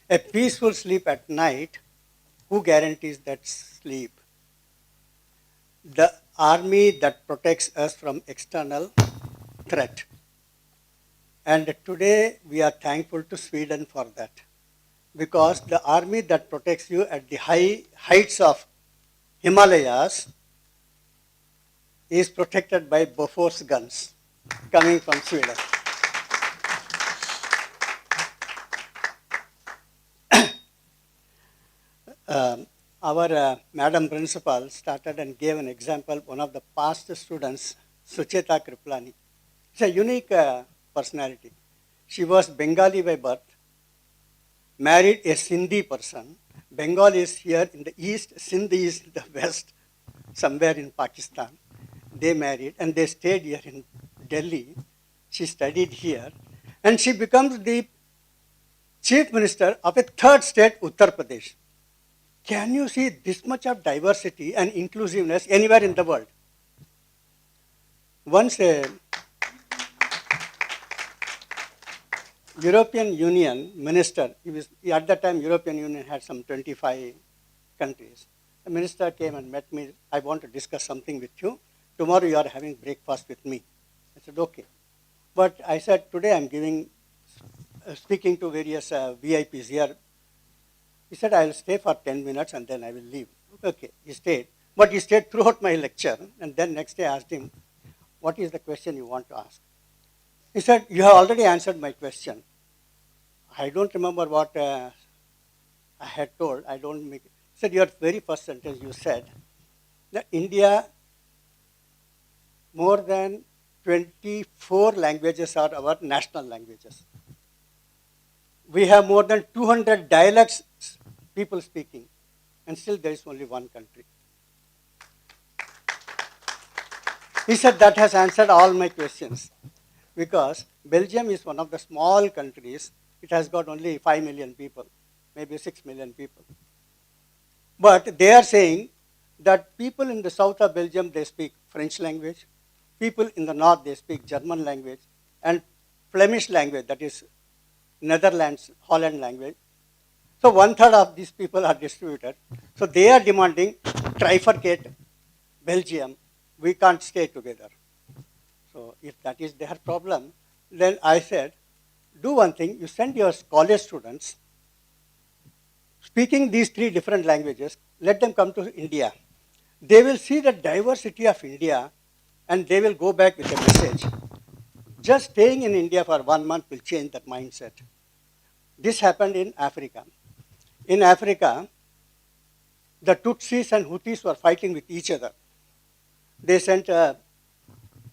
a peaceful sleep at night. Who guarantees that sleep? The army that protects us from external threat. And today we are thankful to Sweden for that. Because the army that protects you at the high heights of Himalayas is protected by Bofors guns coming from Sweden. Our Madam Principal started and gave an example, one of the past students, Sucheta Kriplani. It's a unique personality. She was Bengali by birth, married a Sindhi person. Bengal is here in the east, Sindh is in the west, somewhere in Pakistan. They married and they stayed here in Delhi. She studied here and she becomes the chief minister of a third state, Uttar Pradesh. Can you see this much of diversity and inclusiveness anywhere in the world? Once a European Union minister, at that time European Union had some 25 countries. The minister came and met me. I want to discuss something with you. Tomorrow you are having breakfast with me. I said, okay. But I said, today I'm speaking to various VIPs here. He said, I'll stay for 10 minutes and then I will leave. Okay, he stayed. But he stayed throughout my lecture. And then next day I asked him, what is the question you want to ask? He said, you have already answered my question. I don't remember what I had told. He said, your very first sentence you said that India more than 24 languages are our national languages. We have more than 200 dialects people speaking, and still there is only one country. He said that has answered all my questions because Belgium is one of the small countries. It has got only 5 million people, maybe 6 million people. But they are saying that people in the south of Belgium, they speak French language. People in the north, they speak German language and Flemish language, that is Netherlands, Holland language. So one third of these people are distributed. So they are demanding trifurcate Belgium. We can't stay together. So if that is their problem, then I said, do one thing, you send your college students speaking these 3 different languages, let them come to India. They will see the diversity of India and they will go back with a message. Just staying in India for 1 month will change that mindset. This happened in Africa. In Africa, the Tutsis and Hutus were fighting with each other. They sent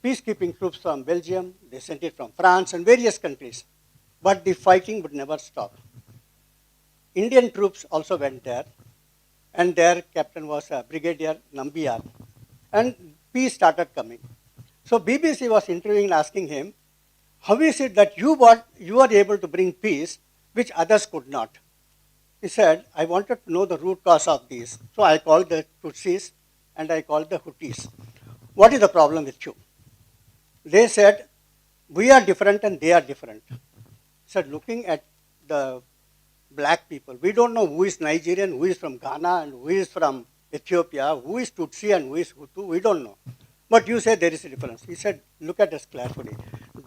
peacekeeping troops from Belgium, they sent it from France and various countries. But the fighting would never stop. Indian troops also went there, and their captain was Brigadier Nambiar, and peace started coming. So BBC was interviewing and asking him, how is it that you are able to bring peace which others could not? He said, I wanted to know the root cause of these. So I called the Tutsis and I called the Hutus. What is the problem with you? They said, we are different and they are different. He said, looking at the black people, we don't know who is Nigerian, who is from Ghana, and who is from Ethiopia, who is Tutsi and who is Hutu, we don't know. But you say there is a difference. He said, look at us carefully.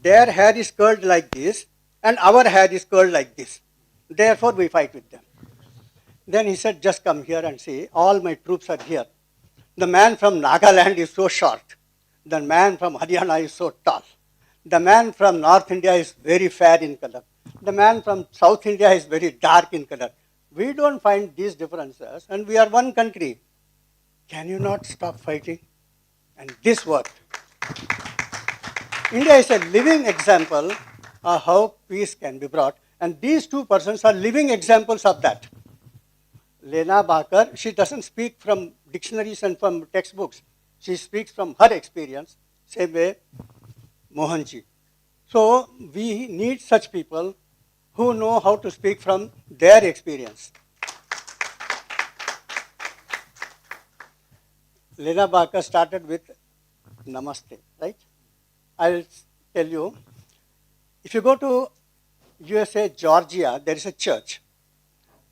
Their hair is curled like this, and our hair is curled like this. Therefore, we fight with them. Then he said, just come here and see, all my troops are here. The man from Nagaland is so short. The man from Haryana is so tall. The man from North India is very fair in color. The man from South India is very dark in color. We don't find these differences, and we are one country. Can you not stop fighting? And this worked. India is a living example of how peace can be brought, and these 2 persons are living examples of that. Lena Bakar, she doesn't speak from dictionaries and from textbooks. She speaks from her experience, same way Mohanji. So we need such people who know how to speak from their experience. Lena Bakar started with Namaste, right? I'll tell you, if you go to USA, Georgia, there is a church.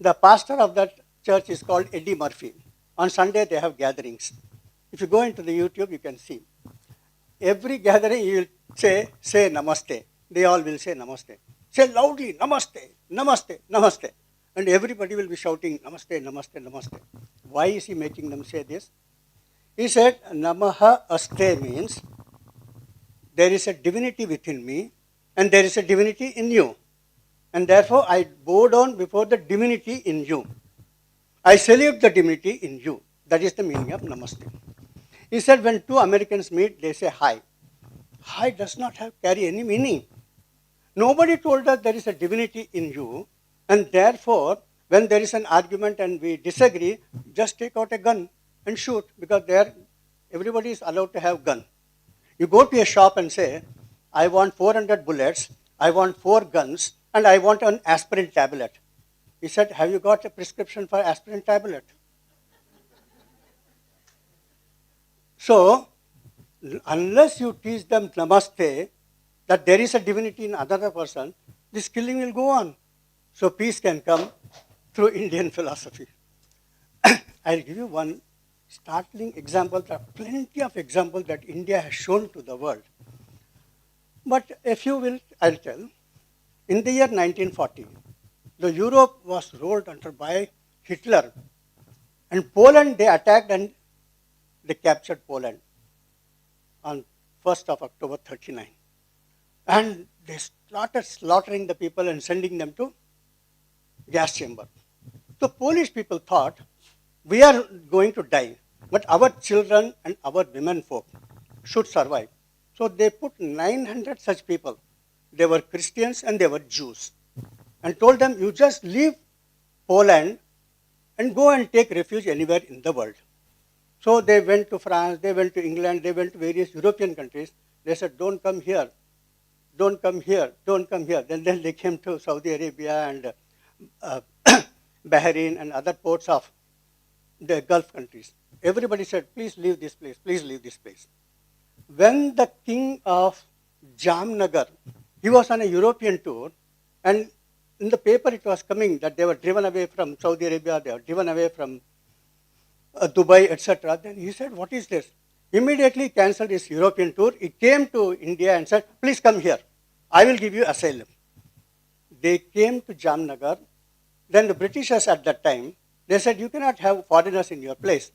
The pastor of that church is called Eddie Murphy. On Sunday, they have gatherings. If you go into the YouTube, you can see. Every gathering, he will say Namaste. They all will say Namaste. Say loudly, Namaste, Namaste, Namaste. And everybody will be shouting, Namaste, Namaste, Namaste. Why is he making them say this? He said, Namaha Aste means there is a divinity within me and there is a divinity in you. And therefore, I bow down before the divinity in you. I salute the divinity in you. That is the meaning of Namaste. He said, when 2 Americans meet, they say hi. Hi does not carry any meaning. Nobody told us there is a divinity in you, and therefore, when there is an argument and we disagree, just take out a gun and shoot, because there everybody is allowed to have gun. You go to a shop and say, I want 400 bullets, I want 4 guns, and I want an aspirin tablet. He said, have you got a prescription for aspirin tablet? So, unless you teach them Namaste, that there is a divinity in another person, this killing will go on. So peace can come through Indian philosophy. I'll give you one startling example. There are plenty of examples that India has shown to the world. But a few I'll tell. In the year 1940, the Europe was rolled under by Hitler. And Poland, they attacked and they captured Poland on 1st of October 39. And they started slaughtering the people and sending them to gas chamber. So Polish people thought, we are going to die, but our children and our women folk should survive. So they put 900 such people. They were Christians and they were Jews. And told them, you just leave Poland and go and take refuge anywhere in the world. So they went to France, they went to England, they went to various European countries. They said, don't come here, don't come here, don't come here. Then they came to Saudi Arabia and uh, Bahrain and other ports of the Gulf countries. Everybody said, please leave this place, please leave this place. When the king of Jamnagar, he was on a European tour, and in the paper it was coming that they were driven away from Saudi Arabia, they were driven away from Dubai, etc. Then he said, what is this? Immediately cancelled his European tour. He came to India and said, please come here. I will give you asylum. They came to Jamnagar. Then the Britishers at that time, they said, you cannot have foreigners in your place.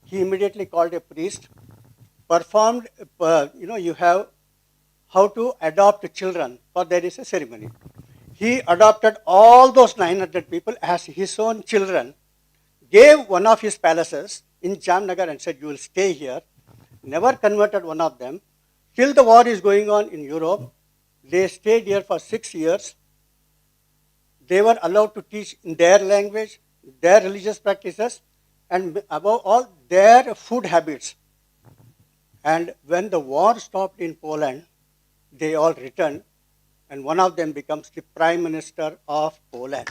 He immediately called a priest, performed, you have how to adopt children, for there is a ceremony. He adopted all those 900 people as his own children, gave one of his palaces in Jamnagar and said, you will stay here. Never converted one of them. Till the war is going on in Europe, they stayed here for 6 years. They were allowed to teach in their language, their religious practices, and above all, their food habits. And when the war stopped in Poland, they all returned, and one of them becomes the Prime Minister of Poland.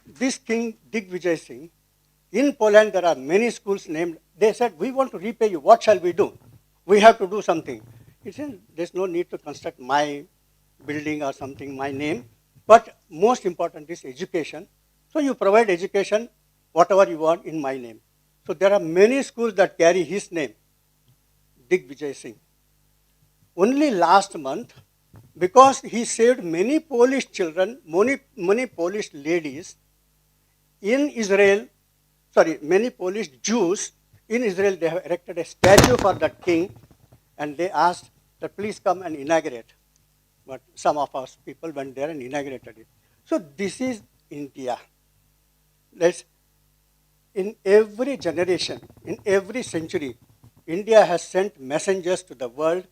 This king, Digvijay Singh, in Poland there are many schools named, they said, we want to repay you, what shall we do? We have to do something. He said, there's no need to construct my building or something, my name, but most important is education. So you provide education, whatever you want in my name. So there are many schools that carry his name, Digvijay Singh. Only last month, because he saved many Polish children, many Polish ladies in Israel, many Polish Jews in Israel, they have erected a statue for that king, and they asked that please come and inaugurate. But some of us people went there and inaugurated it. So this is India. In every generation, in every century, India has sent messengers to the world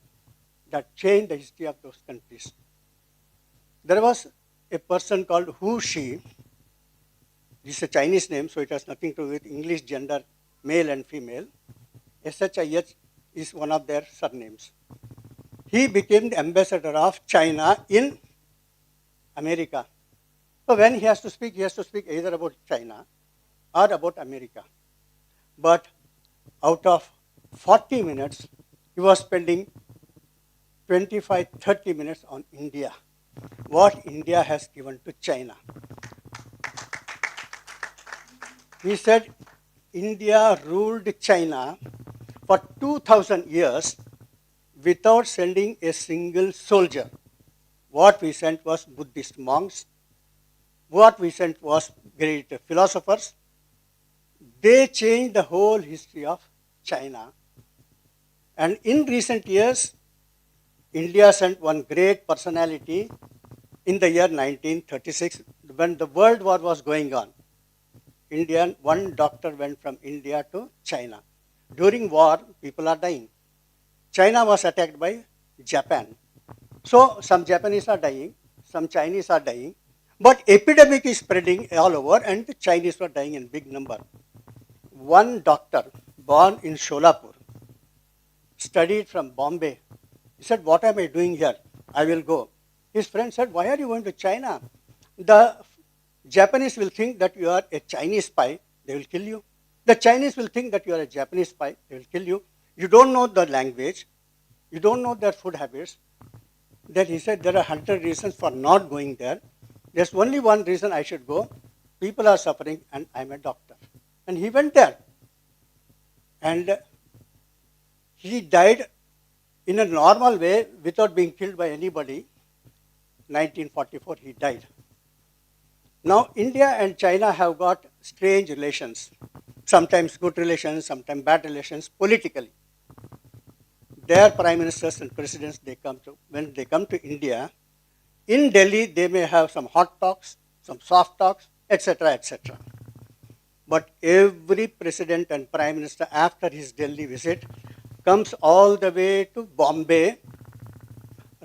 that changed the history of those countries. There was a person called Hu Shi. This is a Chinese name, so it has nothing to do with English gender, male and female. SHIH is one of their surnames. He became the ambassador of China in America. So when he has to speak either about China or about America. But out of 40 minutes, he was spending 25-30 minutes on India. What India has given to China. He said, India ruled China for 2,000 years without sending a single soldier. What we sent was Buddhist monks. What we sent was great philosophers. They changed the whole history of China. And in recent years, India sent one great personality in the year 1936 when the World War was going on. One doctor went from India to China. During war, people are dying. China was attacked by Japan. So some Japanese are dying, some Chinese are dying, but epidemic is spreading all over and the Chinese were dying in big number. One doctor born in Sholapur, studied from Bombay. He said, what am I doing here? I will go. His friend said, why are you going to China? The Japanese will think that you are a Chinese spy, they will kill you. The Chinese will think that you are a Japanese spy, they will kill you. You don't know the language, you don't know their food habits. Then he said, there are 100 reasons for not going there. There's only one reason I should go. People are suffering and I'm a doctor. And he went there. And he died in a normal way without being killed by anybody. 1944 he died. Now India and China have got strange relations. Sometimes good relations, sometimes bad relations politically. Their prime ministers and presidents, when they come to India, in Delhi they may have some hot talks, some soft talks, etc., etc. But every president and prime minister after his Delhi visit comes all the way to Bombay,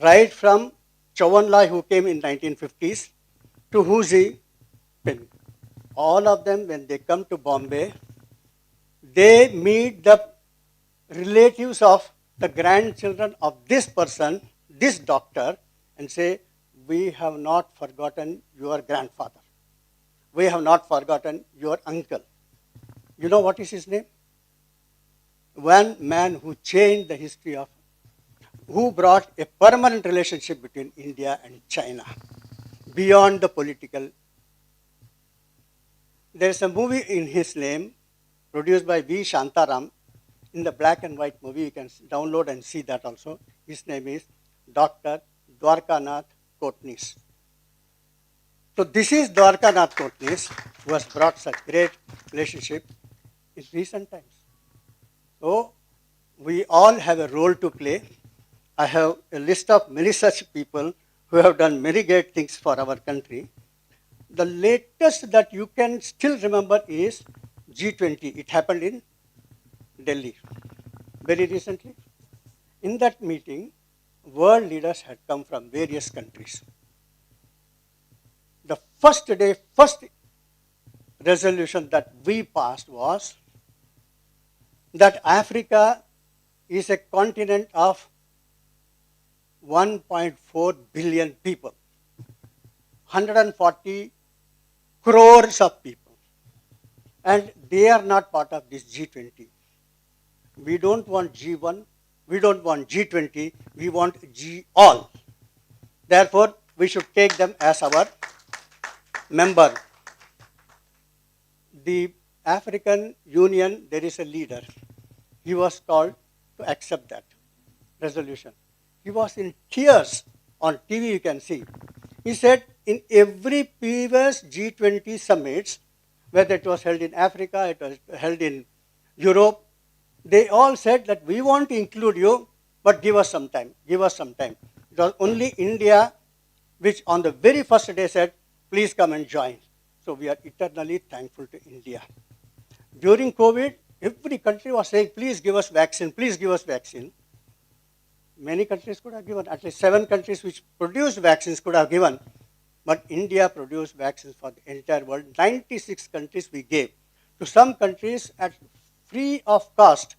right from Chauhanlal, who came in 1950s, to Huzi Pin. All of them, when they come to Bombay, they meet the relatives of the grandchildren of this person, this doctor, and say, we have not forgotten your grandfather. We have not forgotten your uncle. You know what is his name? One man who changed the history of, who brought a permanent relationship between India and China, beyond the political. There is a movie in his name, produced by V. Shantaram, in the black and white movie. You can download and see that also. His name is Dr. Dwarkanath Kotnis. So this is Dwarkanath Kotnis, who has brought such great relationship in recent times. So we all have a role to play. I have a list of many such people who have done many great things for our country. The latest that you can still remember is G20. It happened in Delhi very recently. In that meeting, world leaders had come from various countries. The first resolution that we passed was that Africa is a continent of 1.4 billion people, 140 crores of people, and they are not part of this G20. We don't want G1, we don't want G20, we want G all. Therefore, we should take them as our member. The African Union, there is a leader. He was called to accept that resolution. He was in tears. On TV you can see. He said in every previous G20 summits, whether it was held in Africa, it was held in Europe, they all said that we want to include you, but give us some time, give us some time. It was only India which on the very first day said, please come and join. So we are eternally thankful to India. During COVID, every country was saying, please give us vaccine, please give us vaccine. Many countries could have given, at least 7 countries which produced vaccines could have given, but India produced vaccines for the entire world. 96 countries we gave. To some countries at free of cost.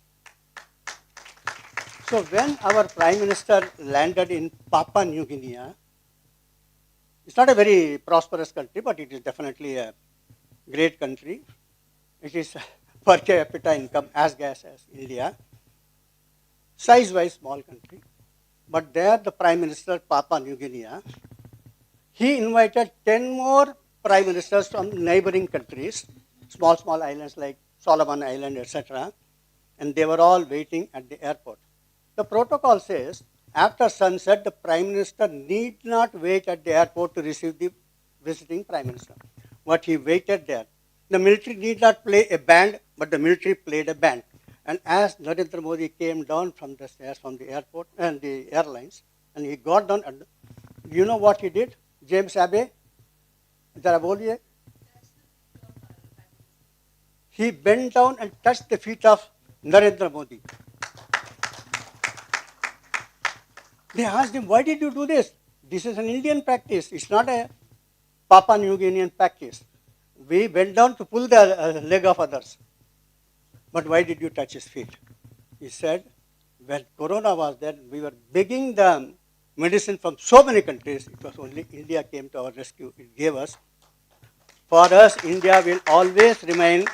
So when our Prime Minister landed in Papua New Guinea, it's not a very prosperous country, but it is definitely a great country. It is per capita income as gas as India. Size-wise, small country. But there, the Prime Minister, Papua New Guinea, he invited 10 more Prime Ministers from neighboring countries, small islands like Solomon Island, etc. And they were all waiting at the airport. The protocol says, after sunset, the Prime Minister need not wait at the airport to receive the visiting Prime Minister. But he waited there. The military need not play a band, but the military played a band. And as Narendra Modi came down from the stairs from the airport and the airlines, and he got down, and you know what he did? James Abbey, Zara boliye. He bent down and touched the feet of Narendra Modi. They asked him, why did you do this? This is an Indian practice. It's not a Papua New Guinean practice. We bent down to pull the leg of others. But why did you touch his feet? He said, when Corona was there, we were begging the medicine from so many countries. It was only India came to our rescue. It gave us. For us, India will always remain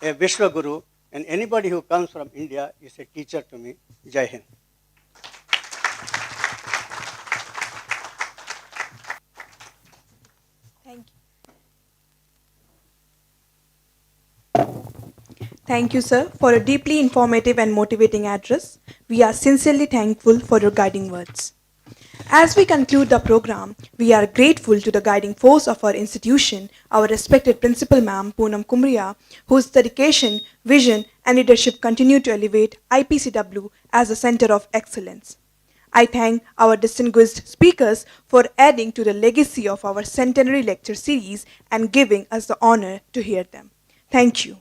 a Vishwa Guru, and anybody who comes from India is a teacher to me. Jai Hind. Thank you. Thank you, sir, for a deeply informative and motivating address. We are sincerely thankful for your guiding words. As we conclude the program, we are grateful to the guiding force of our institution, our respected Principal Ma'am Poonam Kumriya, whose dedication, vision, and leadership continue to elevate IPCW as a center of excellence. I thank our distinguished speakers for adding to the legacy of our Centenary Lecture Series and giving us the honor to hear them. Thank you.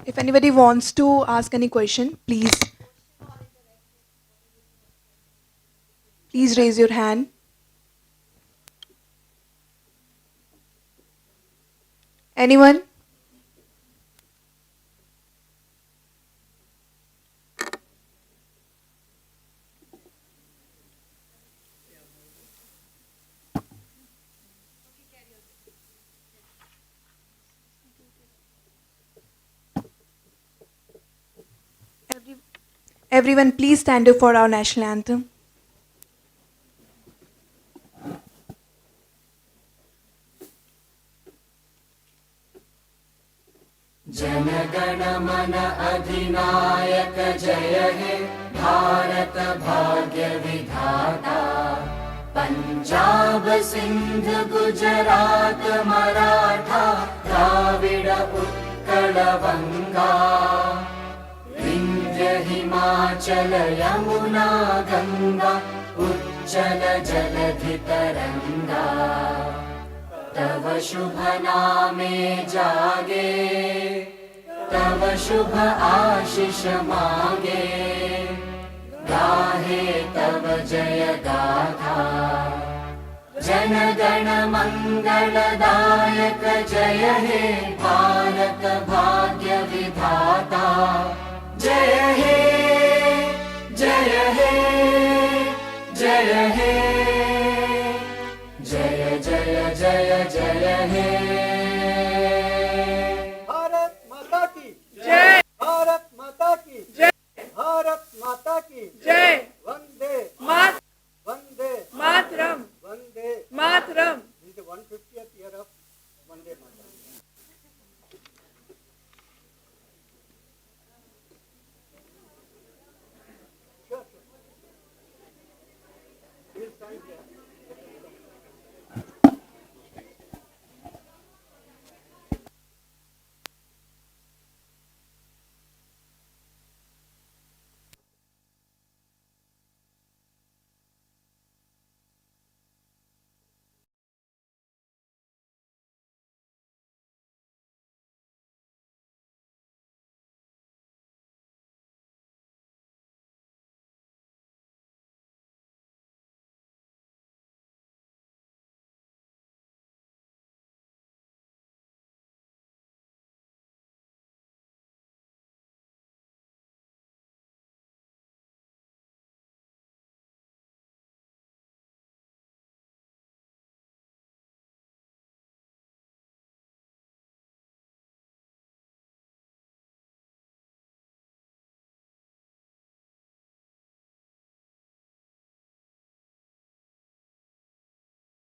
If anybody wants to ask any question, please raise your hand. Anyone? Everyone, please stand up for our national anthem. जनगण मन अधिनायक जय हे भारत भाग्य विधाता पंजाब सिंध गुजरात मराठा द्राविड उत्कल बंगा विंध्य हिमाचल यमुना गंगा उच्चल जलधि तरंगा तव शुभ नामे जागे तव शुभ आशीष मांगे गाहे तव जय गाथा जन गण मंगलदायक जय हे भारत भाग्य विधाता जय हे जय हे जय हे जय जय जय जय हे भारत माता की जय, भारत माता की जय, भारत माता की जय, वंदे वंदे Matram. Vande Matram. This is the 150th year of Vande Mataram.